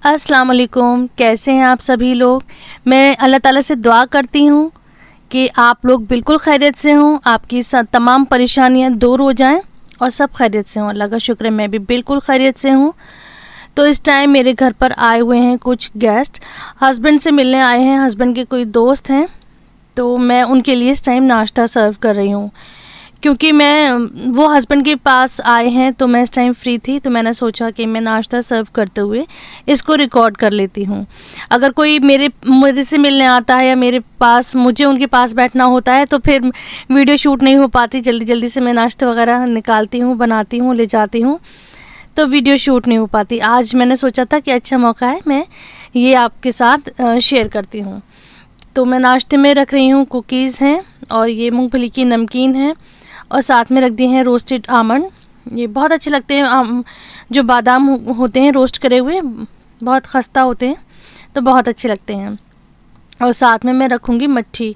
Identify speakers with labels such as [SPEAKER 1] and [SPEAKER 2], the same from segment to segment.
[SPEAKER 1] अस्सलाम वालेकुम। कैसे हैं आप सभी लोग। मैं अल्लाह ताला से दुआ करती हूँ कि आप लोग बिल्कुल खैरियत से हों, आपकी तमाम परेशानियाँ दूर हो जाएं और सब खैरियत से हों। अल्लाह का शुक्र है मैं भी बिल्कुल खैरियत से हूँ। तो इस टाइम मेरे घर पर आए हुए हैं कुछ गेस्ट, हस्बैंड से मिलने आए हैं, हस्बैंड के कोई दोस्त हैं, तो मैं उनके लिए इस टाइम नाश्ता सर्व कर रही हूँ। क्योंकि वो हस्बैंड के पास आए हैं तो मैं इस टाइम फ्री थी, तो मैंने सोचा कि मैं नाश्ता सर्व करते हुए इसको रिकॉर्ड कर लेती हूँ। अगर कोई मेरे से मिलने आता है या मुझे उनके पास बैठना होता है तो फिर वीडियो शूट नहीं हो पाती। जल्दी जल्दी से मैं नाश्ते वगैरह निकालती हूँ, बनाती हूँ, ले जाती हूँ, तो वीडियो शूट नहीं हो पाती। आज मैंने सोचा था कि अच्छा मौका है, मैं ये आपके साथ शेयर करती हूँ। तो मैं नाश्ते में रख रही हूँ कुकीज़ हैं और ये मूंगफली की नमकीन है और साथ में रख दिए हैं रोस्टेड आमंड। ये बहुत अच्छे लगते हैं, जो बादाम होते हैं रोस्ट करे हुए, बहुत खस्ता होते हैं तो बहुत अच्छे लगते हैं। और साथ में मैं रखूँगी मट्ठी,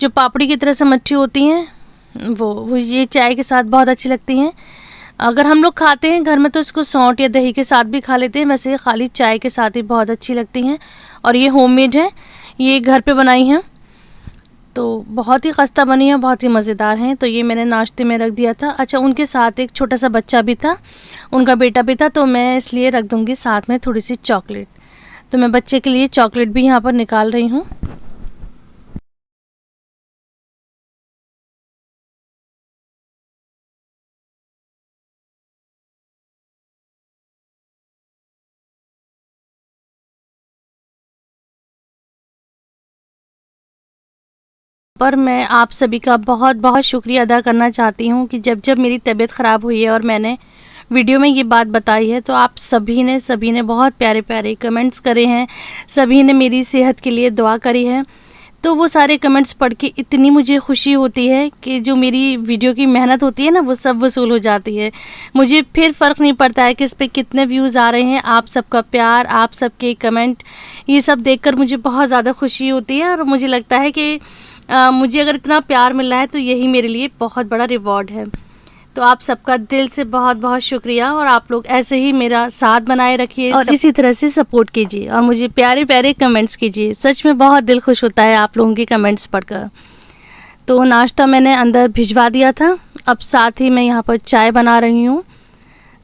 [SPEAKER 1] जो पापड़ी की तरह से मट्ठी होती हैं, वो ये चाय के साथ बहुत अच्छी लगती हैं। अगर हम लोग खाते हैं घर में तो इसको सौंठ या दही के साथ भी खा लेते हैं, वैसे खाली चाय के साथ ही बहुत अच्छी लगती हैं। और ये होममेड है, ये घर पे बनाई हैं, तो बहुत ही खस्ता बनी है, बहुत ही मज़ेदार हैं। तो ये मैंने नाश्ते में रख दिया था। अच्छा, उनके साथ एक छोटा सा बच्चा भी था, उनका बेटा भी था, तो मैं इसलिए रख दूँगी साथ में थोड़ी सी चॉकलेट। तो मैं बच्चे के लिए चॉकलेट भी यहाँ पर निकाल रही हूँ। पर मैं आप सभी का बहुत बहुत शुक्रिया अदा करना चाहती हूँ कि जब जब मेरी तबीयत ख़राब हुई है और मैंने वीडियो में ये बात बताई है, तो आप सभी ने बहुत प्यारे प्यारे कमेंट्स करे हैं, सभी ने मेरी सेहत के लिए दुआ करी है। तो वो सारे कमेंट्स पढ़ के इतनी मुझे खुशी होती है कि जो मेरी वीडियो की मेहनत होती है ना, वो सब वसूल हो जाती है। मुझे फिर फ़र्क नहीं पड़ता है कि इस पे कितने व्यूज़ आ रहे हैं। आप सबका प्यार, आप सबके कमेंट, ये सब देखकर मुझे बहुत ज़्यादा खुशी होती है और मुझे लगता है कि मुझे अगर इतना प्यार मिल रहा है तो यही मेरे लिए बहुत बड़ा रिवॉर्ड है। तो आप सबका दिल से बहुत बहुत शुक्रिया और आप लोग ऐसे ही मेरा साथ बनाए रखिए और इसी तरह से सपोर्ट कीजिए और मुझे प्यारे प्यारे कमेंट्स कीजिए। सच में बहुत दिल खुश होता है आप लोगों के कमेंट्स पढ़कर। तो नाश्ता मैंने अंदर भिजवा दिया था, अब साथ ही मैं यहाँ पर चाय बना रही हूँ।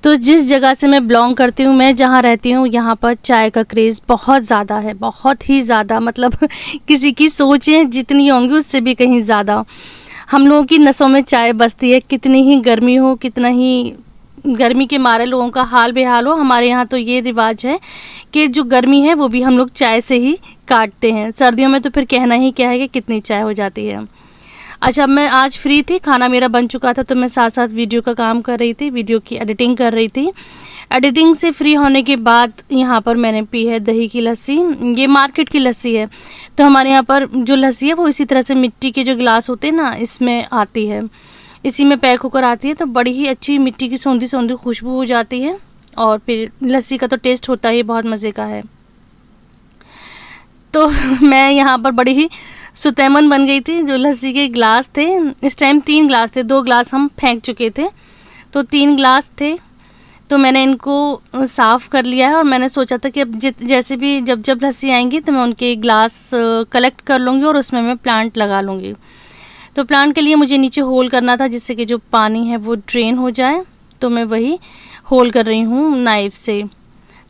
[SPEAKER 1] तो जिस जगह से मैं बिलोंग करती हूँ, मैं जहाँ रहती हूँ, यहाँ पर चाय का क्रेज़ बहुत ज़्यादा है, बहुत ही ज़्यादा। मतलब किसी की सोचें जितनी होंगी उससे भी कहीं ज़्यादा हम लोगों की नसों में चाय बसती है। कितनी ही गर्मी हो, कितना ही गर्मी के मारे लोगों का हाल बेहाल हो, हमारे यहाँ तो ये रिवाज है कि जो गर्मी है वो भी हम लोग चाय से ही काटते हैं। सर्दियों में तो फिर कहना ही क्या है कि कितनी चाय हो जाती है। अच्छा, मैं आज फ्री थी, खाना मेरा बन चुका था, तो मैं साथ साथ वीडियो का काम कर रही थी, वीडियो की एडिटिंग कर रही थी। एडिटिंग से फ्री होने के बाद यहाँ पर मैंने पी है दही की लस्सी। ये मार्केट की लस्सी है, तो हमारे यहाँ पर जो लस्सी है वो इसी तरह से मिट्टी के जो गिलास होते हैं ना, इसमें आती है, इसी में पैक होकर आती है। तो बड़ी ही अच्छी मिट्टी की सौंधी सौंधी खुशबू हो जाती है और फिर लस्सी का तो टेस्ट होता ही बहुत मज़े का है। तो मैं यहाँ पर बड़ी ही सुतैमन बन गई थी। जो लस्सी के गिलास थे, इस टाइम 3 गिलास थे, 2 गिलास हम फेंक चुके थे, तो 3 गिलास थे। तो मैंने इनको साफ़ कर लिया है और मैंने सोचा था कि अब जैसे भी जब जब लस्सी आएंगी तो मैं उनके ग्लास कलेक्ट कर लूँगी और उसमें मैं प्लांट लगा लूँगी। तो प्लांट के लिए मुझे नीचे होल करना था जिससे कि जो पानी है वो ड्रेन हो जाए, तो मैं वही होल कर रही हूँ नाइफ़ से।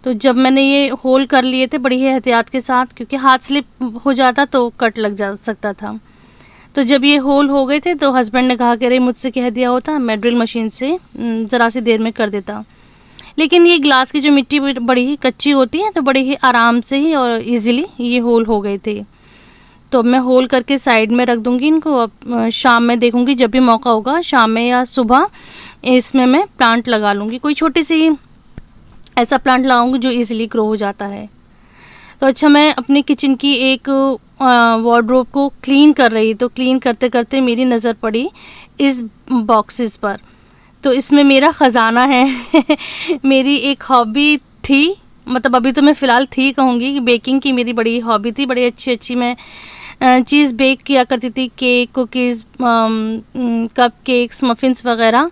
[SPEAKER 1] तो जब मैंने ये होल कर लिए थे बड़ी ही एहतियात के साथ, क्योंकि हाथ स्लिप हो जाता तो कट लग जा सकता था। तो जब ये होल हो गए थे तो हस्बैंड ने कहा कि अरे मुझसे कह दिया होता, मैं ड्रिल मशीन से ज़रा सी देर में कर देता। लेकिन ये ग्लास की जो मिट्टी बड़ी ही कच्ची होती है, तो बड़े ही आराम से ही और इजीली ये होल हो गए थे। तो अब मैं होल करके साइड में रख दूँगी इनको। अब शाम में देखूँगी, जब भी मौका होगा शाम में या सुबह, इसमें मैं प्लांट लगा लूँगी। कोई छोटी सी ऐसा प्लांट लगाऊँगी जो इजीली ग्रो हो जाता है। तो अच्छा, मैं अपनी किचन की एक वार्डरोब को क्लीन कर रही, तो क्लीन करते करते मेरी नज़र पड़ी इस बॉक्सेस पर। तो इसमें मेरा ख़जाना है। मेरी एक हॉबी थी, मतलब अभी तो मैं फ़िलहाल थी कहूँगी, कि बेकिंग की मेरी बड़ी हॉबी थी। बड़ी अच्छी अच्छी मैं चीज़ बेक किया करती थी, cake, cookies, cup cakes, muffins वग़ैरह।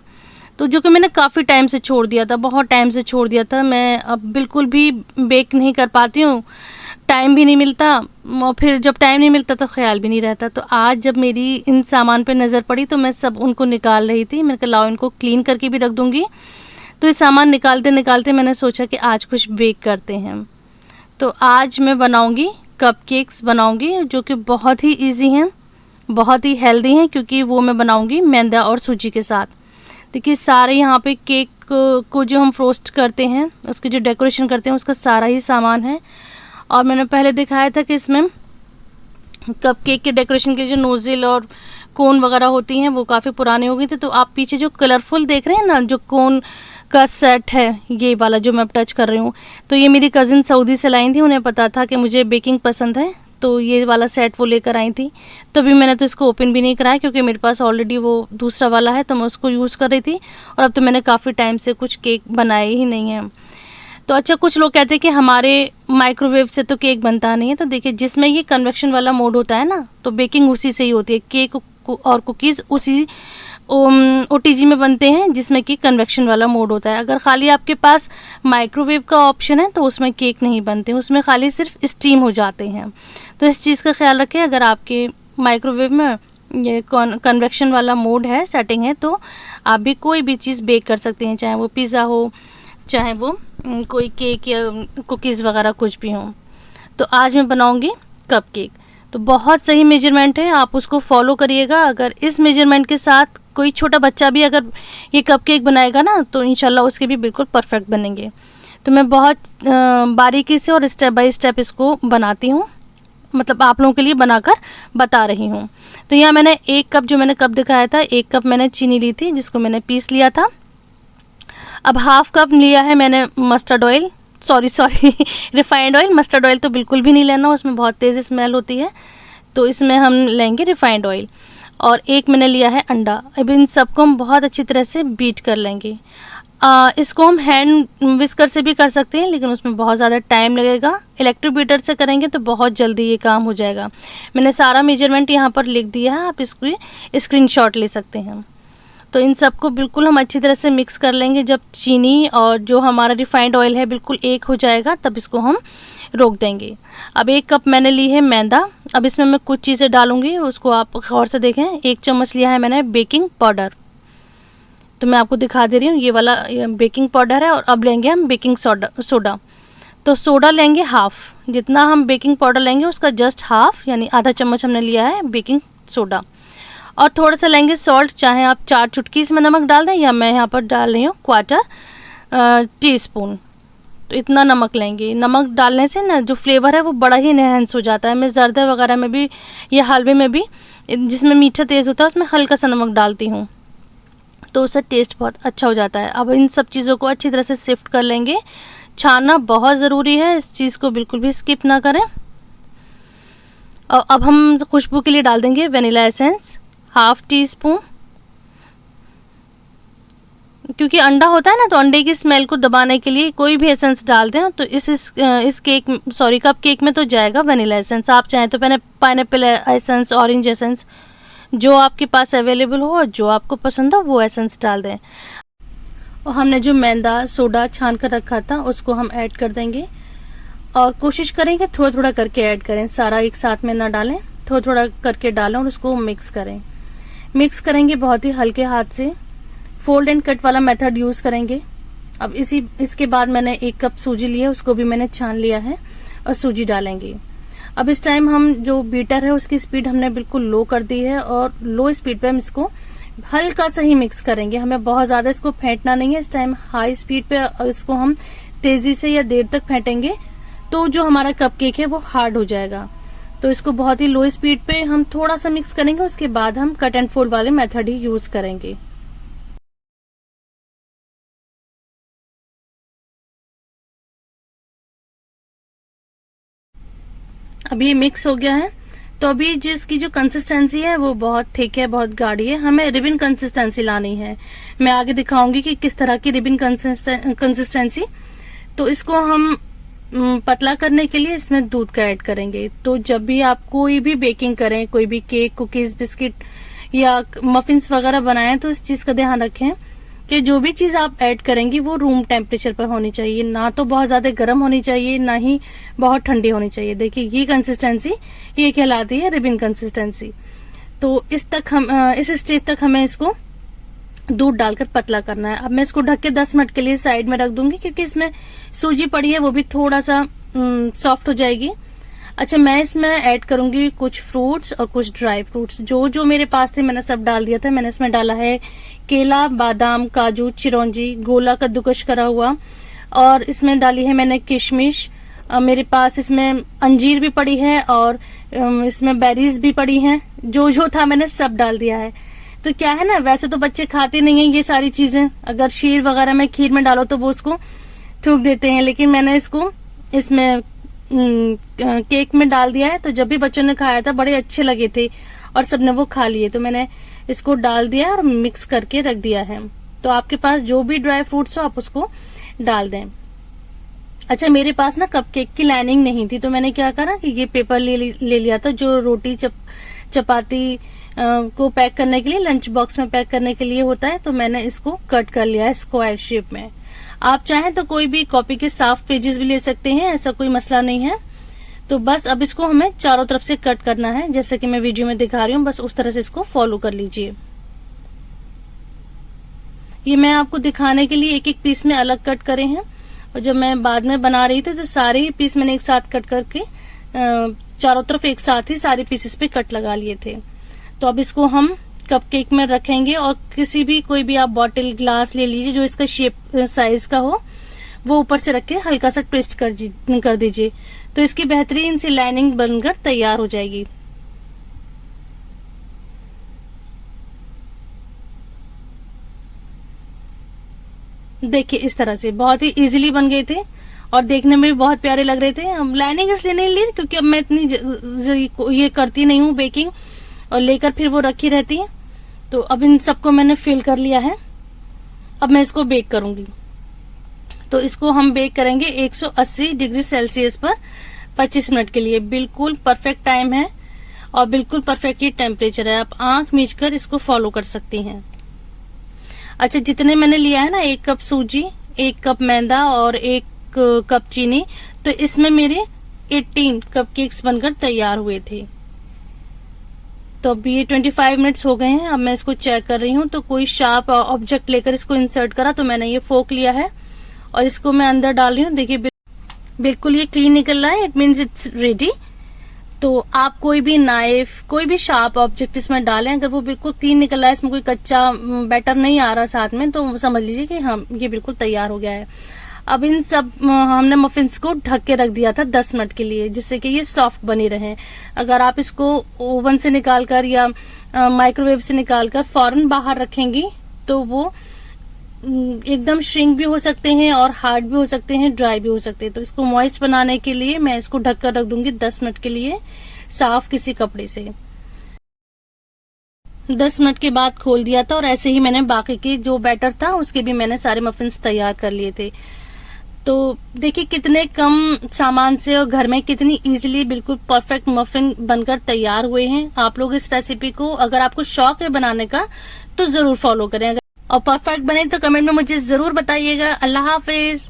[SPEAKER 1] तो जो कि मैंने काफ़ी टाइम से छोड़ दिया था, बहुत टाइम से छोड़ दिया था। मैं अब बिल्कुल भी बेक नहीं कर पाती हूँ, टाइम भी नहीं मिलता, और फिर जब टाइम नहीं मिलता तो ख्याल भी नहीं रहता। तो आज जब मेरी इन सामान पे नज़र पड़ी तो मैं सब उनको निकाल रही थी। मैंने कहा लाओ इनको क्लीन करके भी रख दूँगी। तो ये सामान निकालते निकालते मैंने सोचा कि आज कुछ बेक करते हैं। तो आज मैं बनाऊँगी कपकेक्स बनाऊँगी, जो कि बहुत ही ईजी हैं, बहुत ही हेल्दी हैं, क्योंकि वो मैं बनाऊँगी मैदा और सूजी के साथ। देखिए सारे यहाँ पे केक को जो हम फ्रोस्ट करते हैं, उसकी जो डेकोरेशन करते हैं, उसका सारा ही सामान है। और मैंने पहले दिखाया था कि इसमें कपकेक के डेकोरेशन के जो नोज़ल और कोन वगैरह होती हैं वो काफ़ी पुरानी हो गई थी। तो आप पीछे जो कलरफुल देख रहे हैं ना, जो कोन का सेट है, ये वाला जो मैं टच कर रही हूँ, तो ये मेरी कज़िन सऊदी से लाई थी। उन्हें पता था कि मुझे बेकिंग पसंद है, तो ये वाला सेट वो लेकर आई थी। तभी मैंने तो इसको ओपन भी नहीं कराया, क्योंकि मेरे पास ऑलरेडी वो दूसरा वाला है, तो मैं उसको यूज़ कर रही थी। और अब तो मैंने काफ़ी टाइम से कुछ केक बनाए ही नहीं हैं। तो अच्छा, कुछ लोग कहते हैं कि हमारे माइक्रोवेव से तो केक बनता नहीं है। तो देखिए, जिसमें ये कन्वेक्शन वाला मोड होता है ना, तो बेकिंग उसी से ही होती है। केक और कुकीज़ उसी OTG में बनते हैं जिसमें कि कन्वेक्शन वाला मोड होता है। अगर खाली आपके पास माइक्रोवेव का ऑप्शन है तो उसमें केक नहीं बनते, उसमें खाली सिर्फ स्टीम हो जाते हैं। तो इस चीज़ का ख्याल रखें। अगर आपके माइक्रोवेव में ये कन्वेक्शन वाला मोड है, सेटिंग है, तो आप भी कोई भी चीज़ बेक कर सकते हैं, चाहे वो पिज़्ज़ा हो, चाहे वो कोई केक या कुकीज़ वगैरह कुछ भी हो। तो आज मैं बनाऊँगी कपकेक। तो बहुत सही मेजरमेंट है, आप उसको फॉलो करिएगा। अगर इस मेजरमेंट के साथ कोई छोटा बच्चा भी अगर ये कपकेक बनाएगा ना, तो इंशाल्लाह उसके भी बिल्कुल परफेक्ट बनेंगे। तो मैं बहुत बारीकी से और स्टेप बाय स्टेप इसको बनाती हूँ, मतलब आप लोगों के लिए बनाकर बता रही हूँ। तो यहाँ मैंने 1 कप, जो मैंने कप दिखाया था, 1 कप मैंने चीनी ली थी, जिसको मैंने पीस लिया था। अब हाफ कप लिया है मैंने mustard oil, sorry refined oil. Mustard oil तो बिल्कुल भी नहीं लेना, उसमें बहुत तेज़ स्मेल होती है। तो इसमें हम लेंगे रिफाइंड ऑयल। और 1 मैंने लिया है अंडा। अब इन सबको हम बहुत अच्छी तरह से बीट कर लेंगे। इसको हम हैंड विस्कर से भी कर सकते हैं, लेकिन उसमें बहुत ज़्यादा टाइम लगेगा। इलेक्ट्रिक बीटर से करेंगे तो बहुत जल्दी ये काम हो जाएगा। मैंने सारा मेजरमेंट यहाँ पर लिख दिया है, आप इसको स्क्रीनशॉट ले सकते हैं। तो इन सबको बिल्कुल हम अच्छी तरह से मिक्स कर लेंगे। जब चीनी और जो हमारा रिफाइंड ऑयल है बिल्कुल एक हो जाएगा, तब इसको हम रोक देंगे। अब 1 कप मैंने ली है मैदा। अब इसमें मैं कुछ चीज़ें डालूंगी, उसको आप गौर से देखें। 1 चम्मच लिया है मैंने बेकिंग पाउडर, तो मैं आपको दिखा दे रही हूँ, ये वाला बेकिंग पाउडर है। और अब लेंगे हम बेकिंग सोडा। तो सोडा लेंगे हाफ, जितना हम बेकिंग पाउडर लेंगे उसका जस्ट हाफ, यानी आधा चम्मच हमने लिया है बेकिंग सोडा। और थोड़ा सा लेंगे सॉल्ट, चाहे आप 4 चुटकी इसमें नमक डाल दें, या मैं यहाँ पर डाल रही हूँ 1/4 टीस्पून। तो इतना नमक लेंगे। नमक डालने से ना जो फ्लेवर है वो बड़ा ही इनहेंस हो जाता है। मैं ज़र्दा वगैरह में भी या हलवे में भी, जिसमें मीठा तेज़ होता है, उसमें हल्का सा नमक डालती हूँ, तो उससे टेस्ट बहुत अच्छा हो जाता है। अब इन सब चीज़ों को अच्छी तरह से शिफ्ट कर लेंगे। छानना बहुत ज़रूरी है, इस चीज़ को बिल्कुल भी स्किप ना करें। और अब हम खुशबू के लिए डाल देंगे वनीला एसेंस, हाफ टीस्पून। क्योंकि अंडा होता है ना, तो अंडे की स्मेल को दबाने के लिए कोई भी एसेंस डाल दें। तो इस कप केक में तो जाएगा वनीला एसेंस। आप चाहें तो पाइनएप्पल एसेंस, ऑरेंज एसेंस, जो आपके पास अवेलेबल हो और जो आपको पसंद हो वो एसेंस डाल दें। और हमने जो मैदा सोडा छान कर रखा था उसको हम ऐड कर देंगे। और कोशिश करें कि थोड़ा थोड़ा करके ऐड करें, सारा एक साथ में ना डालें, थोड़ा थोड़ा करके डालें और उसको मिक्स करें। मिक्स करेंगे बहुत ही हल्के हाथ से, फोल्ड एंड कट वाला मेथड यूज करेंगे। अब इसके बाद मैंने 1 कप सूजी लिया, उसको भी मैंने छान लिया है और सूजी डालेंगे। अब इस टाइम हम जो बीटर है उसकी स्पीड हमने बिल्कुल लो कर दी है, और लो स्पीड पे हम इसको हल्का सा ही मिक्स करेंगे। हमें बहुत ज्यादा इसको फेंटना नहीं है। इस टाइम हाई स्पीड पे इसको हम तेजी से या देर तक फेंटेंगे तो जो हमारा कपकेक है वो हार्ड हो जाएगा। तो इसको बहुत ही लो स्पीड पे हम थोड़ा सा मिक्स करेंगे, उसके बाद हम कट एंड फोल्ड वाले मेथड ही यूज करेंगे। अभी ये मिक्स हो गया है। तो अभी जिसकी जो कंसिस्टेंसी है वो बहुत थिक है, बहुत गाढ़ी है, हमें रिबन कंसिस्टेंसी लानी है। मैं आगे दिखाऊंगी कि किस तरह की रिबन कंसिस्टेंसी। तो इसको हम पतला करने के लिए इसमें दूध का ऐड करेंगे। तो जब भी आप कोई भी बेकिंग करें, कोई भी केक, कुकीज, बिस्किट या मफिन्स वगैरह बनाएं, तो इस चीज का ध्यान रखें कि जो भी चीज आप ऐड करेंगी वो रूम टेम्परेचर पर होनी चाहिए, ना तो बहुत ज्यादा गर्म होनी चाहिए, ना ही बहुत ठंडी होनी चाहिए। देखिए ये कंसिस्टेंसी ये कहलाती है रिबन कंसिस्टेंसी। तो इस स्टेज तक हमें इसको दूध डालकर पतला करना है। अब मैं इसको ढक के 10 मिनट के लिए साइड में रख दूंगी, क्योंकि इसमें सूजी पड़ी है वो भी थोड़ा सा सॉफ्ट हो जाएगी। अच्छा, मैं इसमें ऐड करूंगी कुछ फ्रूट्स और कुछ ड्राई फ्रूट्स। जो जो मेरे पास थे मैंने सब डाल दिया था। मैंने इसमें डाला है केला, बादाम, काजू, चिरौंजी, गोला कद्दूकश करा हुआ, और इसमें डाली है मैंने किशमिश। मेरे पास इसमें अंजीर भी पड़ी है और इसमें बेरीज भी पड़ी हैं। जो जो था मैंने सब डाल दिया है। तो क्या है ना, वैसे तो बच्चे खाते नहीं है ये सारी चीजें, अगर शीर वगैरह में खीर में डालो तो वो उसको थूक देते हैं, लेकिन मैंने इसको इसमें केक में डाल दिया है। तो जब भी बच्चों ने खाया था बड़े अच्छे लगे थे और सबने वो खा लिए। तो मैंने इसको डाल दिया और मिक्स करके रख दिया है। तो आपके पास जो भी ड्राई फ्रूट्स हो आप उसको डाल दें। अच्छा, मेरे पास ना कपकेक की लाइनिंग नहीं थी, तो मैंने क्या करा कि ये पेपर ले लिया था जो रोटी चपाती को पैक करने के लिए, लंच बॉक्स में पैक करने के लिए होता है। तो मैंने इसको कट कर लिया है स्क्वायर शेप में। आप चाहें तो कोई भी कॉपी के साफ पेजेस भी ले सकते हैं, ऐसा कोई मसला नहीं है। तो बस अब इसको हमें चारों तरफ से कट करना है, जैसे कि मैं वीडियो में दिखा रही हूँ, बस उस तरह से इसको फॉलो कर लीजिए। ये मैं आपको दिखाने के लिए एक एक पीस में अलग कट करे हैं, और जब मैं बाद में बना रही थी तो सारे ही पीस मैंने एक साथ कट करके चारों तरफ एक साथ ही सारे पीसेस पे कट लगा लिए थे। तो अब इसको हम कपकेक में रखेंगे, और किसी भी कोई भी आप बॉटल ग्लास ले लीजिए जो इसका शेप साइज का हो, वो ऊपर से रख के हल्का सा ट्विस्ट कर दीजिए। तो इसकी बेहतरीन सी लाइनिंग बनकर तैयार हो जाएगी। देखिए इस तरह से बहुत ही इजीली बन गए थे और देखने में भी बहुत प्यारे लग रहे थे। हम लाइनिंग इसलिए नहीं ली क्योंकि अब मैं इतनी ये करती नहीं हूँ बेकिंग, और लेकर फिर वो रखी रहती है। तो अब इन सबको मैंने फिल कर लिया है। अब मैं इसको बेक करूंगी। तो इसको हम बेक करेंगे 180 डिग्री सेल्सियस पर 25 मिनट के लिए। बिल्कुल परफेक्ट टाइम है और बिल्कुल परफेक्ट ये टेम्परेचर है। आप आंख मीच कर इसको फॉलो कर सकती हैं। अच्छा, जितने मैंने लिया है ना, 1 कप सूजी, 1 कप मैदा और 1 कप चीनी, तो इसमें मेरे 18 कपकेक्स बनकर तैयार हुए थे। तो अब ये 25 मिनट्स हो गए हैं। अब मैं इसको चेक कर रही हूँ, तो कोई शार्प ऑब्जेक्ट लेकर इसको इंसर्ट करा, तो मैंने ये फोक लिया है और इसको मैं अंदर डाल रही हूँ। देखिए बिल्कुल ये क्लीन निकल रहा है, इट मीन्स इट्स रेडी। तो आप कोई भी नाइफ, कोई भी शार्प ऑब्जेक्ट इसमें डालें, अगर वो बिल्कुल क्लीन निकल रहा है, इसमें कोई कच्चा बैटर नहीं आ रहा साथ में, तो समझ लीजिए कि हाँ ये बिल्कुल तैयार हो गया है। अब इन सब हमने मफिन्स को ढक के रख दिया था 10 मिनट के लिए, जिससे कि ये सॉफ्ट बनी रहे। अगर आप इसको ओवन से निकालकर या माइक्रोवेव से निकालकर फौरन बाहर रखेंगी तो वो एकदम श्रिंक भी हो सकते हैं और हार्ड भी हो सकते हैं, ड्राई भी हो सकते हैं। तो इसको मॉइस्ट बनाने के लिए मैं इसको ढक कर रख दूंगी 10 मिनट के लिए साफ किसी कपड़े से। 10 मिनट के बाद खोल दिया था और ऐसे ही मैंने बाकी के जो बैटर था उसके भी मैंने सारे मफिन्स तैयार कर लिए थे। तो देखिए कितने कम सामान से और घर में कितनी इजीली बिल्कुल परफेक्ट मफिन बनकर तैयार हुए हैं। आप लोग इस रेसिपी को, अगर आपको शौक है बनाने का, तो जरूर फॉलो करें। और परफेक्ट बने तो कमेंट में मुझे जरूर बताइएगा। अल्लाह हाफिज।